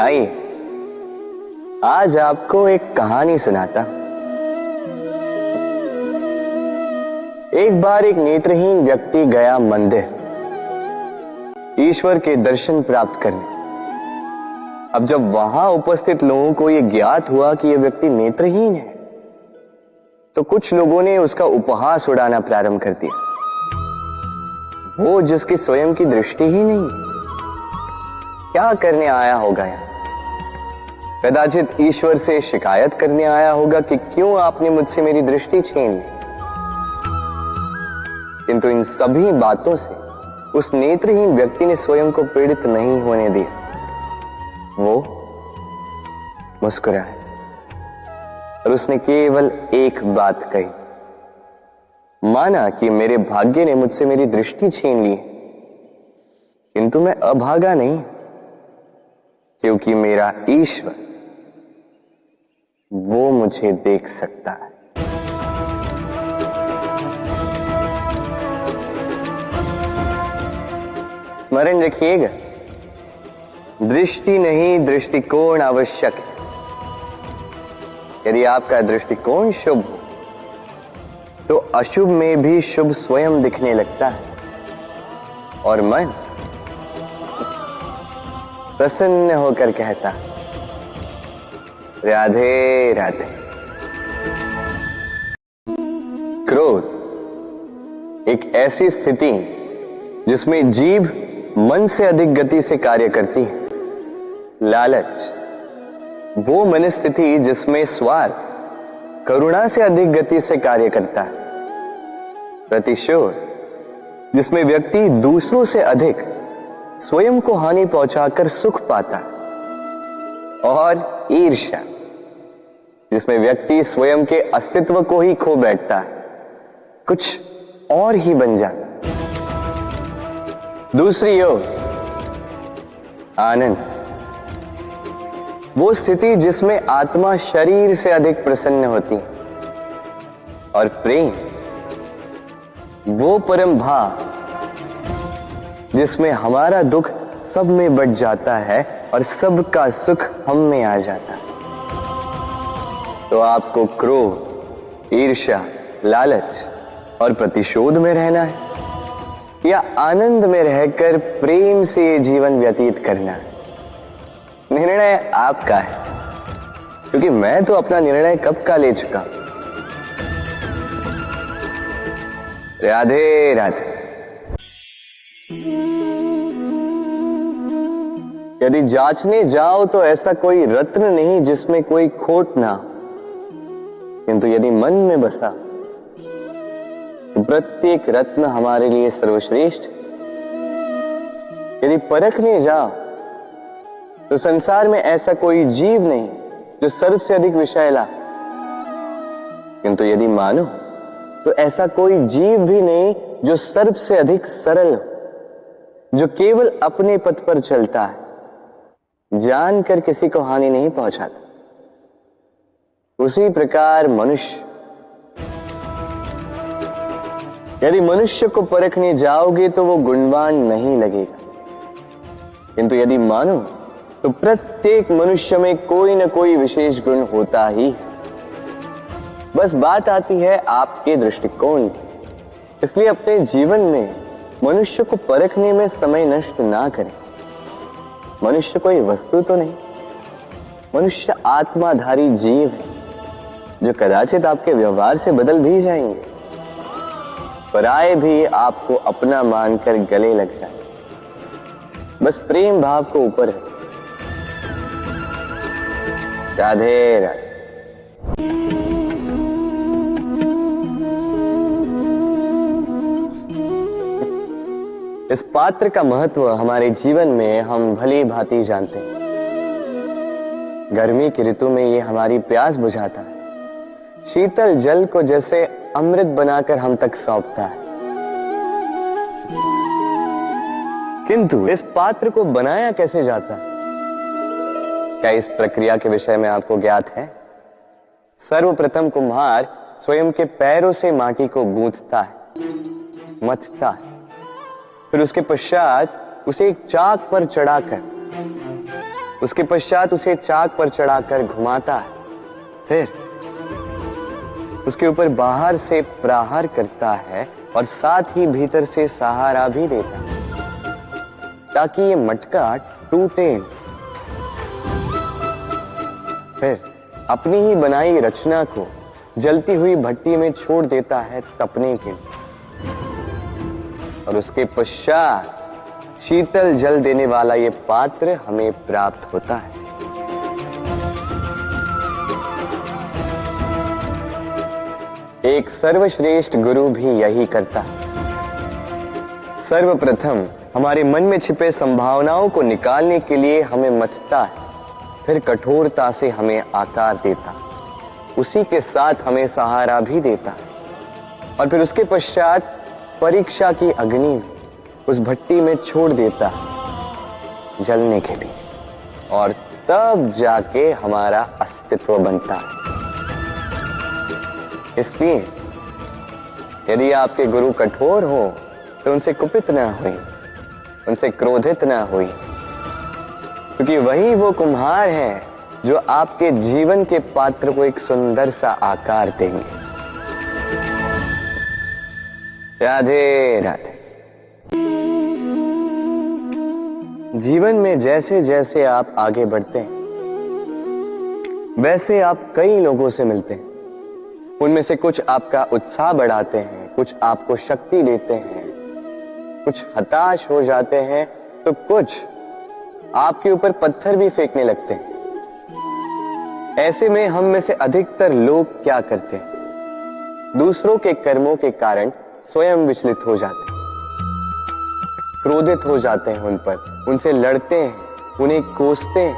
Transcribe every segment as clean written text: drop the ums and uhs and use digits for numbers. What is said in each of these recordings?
आइए, आज आपको एक कहानी सुनाता। एक बार एक नेत्रहीन व्यक्ति गया मंदिर ईश्वर के दर्शन प्राप्त करने। अब जब वहां उपस्थित लोगों को यह ज्ञात हुआ कि यह व्यक्ति नेत्रहीन है, तो कुछ लोगों ने उसका उपहास उड़ाना प्रारंभ कर दिया। वो जिसकी स्वयं की दृष्टि ही नहीं, क्या करने आया होगा यहाँ? कदाचित ईश्वर से शिकायत करने आया होगा कि क्यों आपने मुझसे मेरी दृष्टि छीन ली। किंतु इन सभी बातों से उस नेत्रहीन व्यक्ति ने स्वयं को पीड़ित नहीं होने दिया। वो मुस्कुराया और उसने केवल एक बात कही, माना कि मेरे भाग्य ने मुझसे मेरी दृष्टि छीन ली, किंतु मैं अभागा नहीं, क्योंकि मेरा ईश्वर वो मुझे देख सकता है। स्मरण रखिएगा, दृष्टि नहीं दृष्टिकोण आवश्यक है। यदि आपका दृष्टिकोण शुभ हो तो अशुभ में भी शुभ स्वयं दिखने लगता है और मन प्रसन्न होकर कहता है, राधे राधे। क्रोध एक ऐसी स्थिति जिसमें जीभ मन से अधिक गति से कार्य करती है। लालच वो मनस्थिति जिसमें स्वार्थ करुणा से अधिक गति से कार्य करता है। प्रतिशोध जिसमें व्यक्ति दूसरों से अधिक स्वयं को हानि पहुंचाकर सुख पाता है। और ईर्ष्या जिसमें व्यक्ति स्वयं के अस्तित्व को ही खो बैठता है, कुछ और ही बन जाता है। दूसरी ओर आनंद वो स्थिति जिसमें आत्मा शरीर से अधिक प्रसन्न होती है। और प्रेम वो परम भाव जिसमें हमारा दुख सब में बट जाता है और सबका सुख हम में आ जाता है। तो आपको क्रोध, ईर्ष्या, लालच और प्रतिशोध में रहना है या आनंद में रहकर प्रेम से ये जीवन व्यतीत करना है? निर्णय आपका है, क्योंकि मैं तो अपना निर्णय कब का ले चुका। राधे राधे। यदि जांचने जाओ तो ऐसा कोई रत्न नहीं जिसमें कोई खोट ना, किंतु यदि मन में बसा तो प्रत्येक रत्न हमारे लिए सर्वश्रेष्ठ। यदि परखने जाओ तो संसार में ऐसा कोई जीव नहीं जो सर्व से अधिक विषैला, किंतु यदि मानो तो ऐसा कोई जीव भी नहीं जो सर्व से अधिक सरल हो, जो केवल अपने पथ पर चलता है, जानकर किसी को हानि नहीं पहुंचाता। उसी प्रकार मनुष्य, यदि मनुष्य को परखने जाओगे तो वो गुणवान नहीं लगेगा, किंतु यदि मानो तो प्रत्येक मनुष्य में कोई न कोई विशेष गुण होता ही। बस बात आती है आपके दृष्टिकोण की। इसलिए अपने जीवन में मनुष्य को परखने में समय नष्ट ना करें। मनुष्य कोई वस्तु तो नहीं, मनुष्य आत्माधारी जीव है जो कदाचित आपके व्यवहार से बदल भी जाएंगे, पराये भी आपको अपना मानकर गले लग जाए। बस प्रेम भाव को ऊपर है। राधे राधे। इस पात्र का महत्व हमारे जीवन में हम भली भांति जानते हैं। गर्मी की ऋतु में ये हमारी प्यास बुझाता है, शीतल जल को जैसे अमृत बनाकर हम तक सौंपता है। किंतु इस पात्र को बनाया कैसे जाता है? क्या इस प्रक्रिया के विषय में आपको ज्ञात है? सर्वप्रथम कुम्हार स्वयं के पैरों से माटी को गूंथता है, मथता है, फिर उसके पश्चात उसे एक चाक पर चढ़ाकर उसके पश्चात उसे चाक पर चढ़ाकर घुमाता है, फिर उसके ऊपर बाहर से प्रहार करता है और साथ ही भीतर से सहारा भी देता है ताकि ये मटका टूटे। फिर अपनी ही बनाई रचना को जलती हुई भट्टी में छोड़ देता है तपने के लिए, और उसके पश्चात शीतल जल देने वाला ये पात्र हमें प्राप्त होता है। एक सर्वश्रेष्ठ गुरु भी यही करता है। सर्वप्रथम हमारे मन में छिपे संभावनाओं को निकालने के लिए हमें मथता है, फिर कठोरता से हमें आकार देता, उसी के साथ हमें सहारा भी देता, और फिर उसके पश्चात परीक्षा की अग्नि में उस भट्टी में छोड़ देता जलने के लिए, और तब जाके हमारा अस्तित्व बनता है। इसलिए यदि आपके गुरु कठोर हो तो उनसे कुपित ना हुई, उनसे क्रोधित ना हुई, क्योंकि वही वो कुम्हार है जो आपके जीवन के पात्र को एक सुंदर सा आकार देंगे। राधे राधे। जीवन में जैसे जैसे आप आगे बढ़ते हैं वैसे आप कई लोगों से मिलते हैं। उनमें से कुछ आपका उत्साह बढ़ाते हैं, कुछ आपको शक्ति देते हैं, कुछ हताश हो जाते हैं, तो कुछ आपके ऊपर पत्थर भी फेंकने लगते हैं। ऐसे में हम में से अधिकतर लोग क्या करते हैं? दूसरों के कर्मों के कारण स्वयं विचलित हो जाते हैं, क्रोधित हो जाते हैं उन पर, उनसे लड़ते हैं, उन्हें कोसते हैं,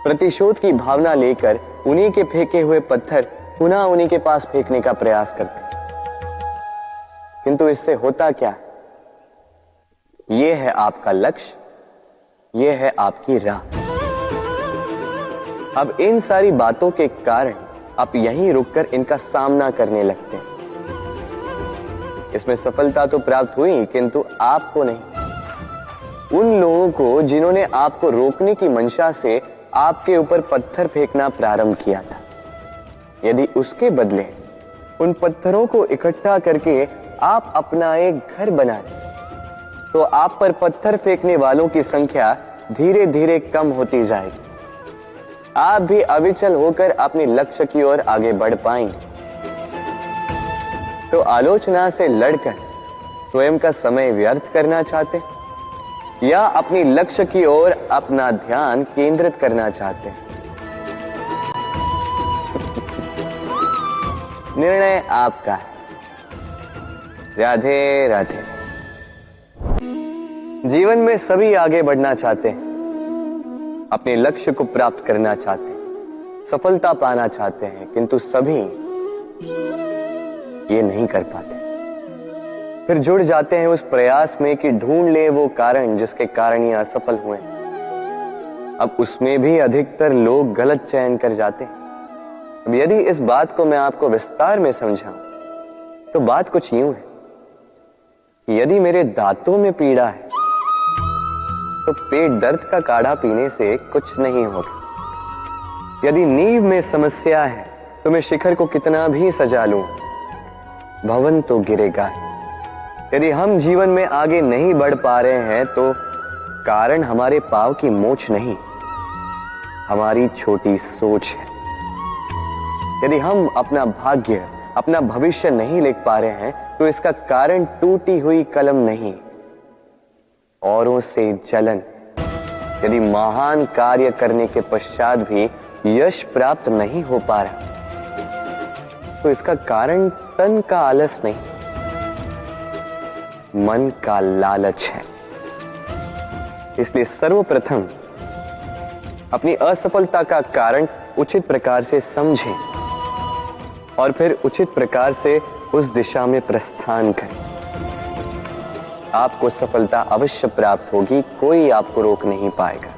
प्रतिशोध की भावना लेकर उन्हीं के फेंके हुए पत्थर पुनः उन्हीं के पास फेंकने का प्रयास करते हैं। किंतु इससे होता क्या? यह है आपका लक्ष्य, यह है आपकी राह। अब इन सारी बातों के कारण आप यहीं रुककर इनका सामना करने लगते हैं। इसमें सफलता तो प्राप्त हुई, किंतु आपको नहीं। उन लोगों को जिन्होंने आपको रोकने की मंशा से आपके ऊपर पत्थर फेंकना प्रारंभ किया था, यदि उसके बदले उन पत्थरों को इकट्ठा करके आप अपना एक घर बना लें, तो आप पर पत्थर फेंकने वालों की संख्या धीरे धीरे कम होती जाएगी। आप भी अविचल होकर अपने लक्ष्य की ओर आगे बढ़ पाएंगे। तो आलोचना से लड़कर स्वयं का समय व्यर्थ करना चाहते हैं या अपनी लक्ष्य की ओर अपना ध्यान केंद्रित करना चाहते हैं? निर्णय आपका है। राधे राधे। जीवन में सभी आगे बढ़ना चाहते हैं, अपने लक्ष्य को प्राप्त करना चाहते हैं, सफलता पाना चाहते हैं, किंतु सभी ये नहीं कर पाते। फिर जुड़ जाते हैं उस प्रयास में कि ढूंढ ले वो कारण जिसके कारण ये असफल हुए। अब उसमें भी अधिकतर लोग गलत चयन कर जाते हैं। अब यदि इस बात को मैं आपको विस्तार में समझाऊं तो बात कुछ यूं है कि यदि मेरे दांतों में पीड़ा है तो पेट दर्द का काढ़ा पीने से कुछ नहीं होगा। यदि नींव में समस्या है तो मैं शिखर को कितना भी सजा लूं, भवन तो गिरेगा। यदि हम जीवन में आगे नहीं बढ़ पा रहे हैं तो कारण हमारे पांव की मोच नहीं, हमारी छोटी सोच है। यदि हम अपना भाग्य, अपना भविष्य नहीं लिख पा रहे हैं तो इसका कारण टूटी हुई कलम नहीं, औरों से जलन। यदि महान कार्य करने के पश्चात भी यश प्राप्त नहीं हो पा रहा तो इसका कारण तन का आलस नहीं, मन का लालच है। इसलिए सर्वप्रथम अपनी असफलता का कारण उचित प्रकार से समझें और फिर उचित प्रकार से उस दिशा में प्रस्थान करें। आपको सफलता अवश्य प्राप्त होगी, कोई आपको रोक नहीं पाएगा।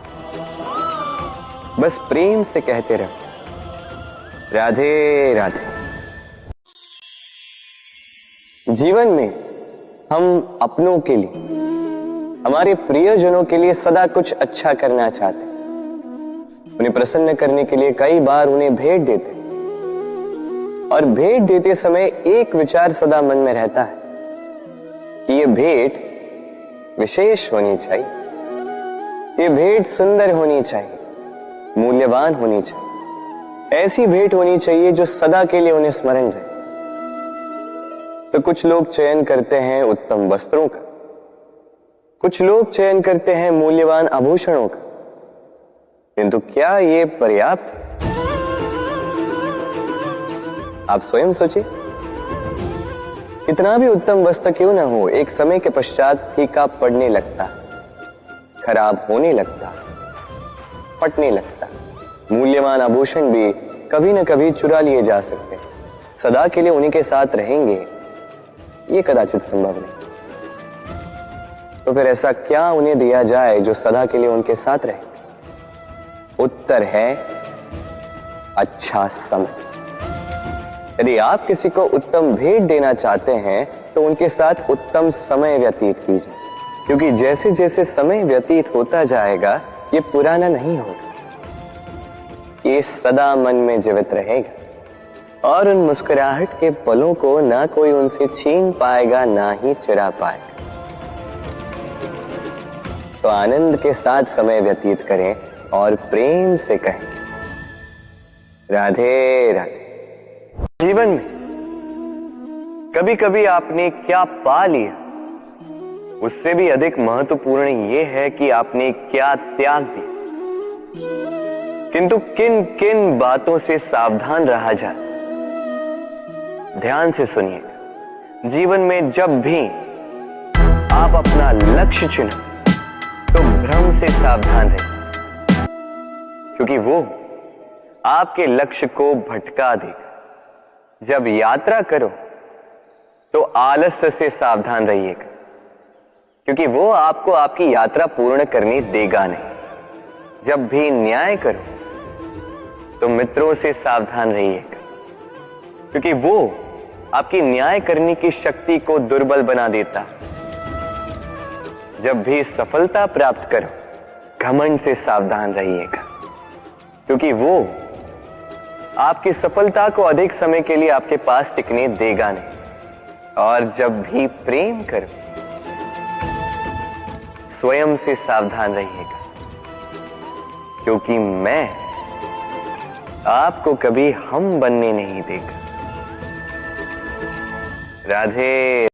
बस प्रेम से कहते रहो राधे राधे। जीवन में हम अपनों के लिए, हमारे प्रियजनों के लिए सदा कुछ अच्छा करना चाहते हैं, उन्हें प्रसन्न करने के लिए कई बार उन्हें भेंट देते, और भेंट देते समय एक विचार सदा मन में रहता है कि यह भेंट विशेष होनी चाहिए, ये भेंट सुंदर होनी चाहिए, मूल्यवान होनी चाहिए, ऐसी भेंट होनी चाहिए जो सदा के लिए उन्हें स्मरण रहे। तो कुछ लोग चयन करते हैं उत्तम वस्त्रों का, कुछ लोग चयन करते हैं मूल्यवान आभूषणों का, किंतु क्या ये पर्याप्त? आप स्वयं सोचिए, कितना भी उत्तम वस्त्र क्यों ना हो, एक समय के पश्चात फीका पड़ने लगता, खराब होने लगता, फटने लगता। मूल्यवान आभूषण भी कभी न कभी चुरा लिए जा सकते हैं, सदा के लिए उन्हीं के साथ रहेंगे ये कदाचित संभव नहीं। तो फिर ऐसा क्या उन्हें दिया जाए जो सदा के लिए उनके साथ रहे? उत्तर है अच्छा समय। यदि आप किसी को उत्तम भेंट देना चाहते हैं तो उनके साथ उत्तम समय व्यतीत कीजिए, क्योंकि जैसे जैसे समय व्यतीत होता जाएगा ये पुराना नहीं होगा, ये सदा मन में जीवित रहेगा और उन मुस्कुराहट के पलों को ना कोई उनसे छीन पाएगा ना ही चुरा पाएगा। तो आनंद के साथ समय व्यतीत करें और प्रेम से कहें राधे राधे। जीवन में कभी कभी आपने क्या पा लिया, उससे भी अधिक महत्वपूर्ण यह है कि आपने क्या त्याग दिया। किंतु किन किन बातों से सावधान रहा जाए, ध्यान से सुनिएगा। जीवन में जब भी आप अपना लक्ष्य चुनें तो भ्रम से सावधान रहें, क्योंकि वो आपके लक्ष्य को भटका देगा। जब यात्रा करो तो आलस्य से सावधान रहिएगा, क्योंकि वो आपको आपकी यात्रा पूर्ण करने देगा नहीं। जब भी न्याय करो तो मित्रों से सावधान रहिएगा, क्योंकि वो आपकी न्याय करने की शक्ति को दुर्बल बना देता। जब भी सफलता प्राप्त करो घमंड से सावधान रहिएगा, क्योंकि वो आपकी सफलता को अधिक समय के लिए आपके पास टिकने देगा नहीं। और जब भी प्रेम करो स्वयं से सावधान रहिएगा, क्योंकि मैं आपको कभी हम बनने नहीं देगा। राधे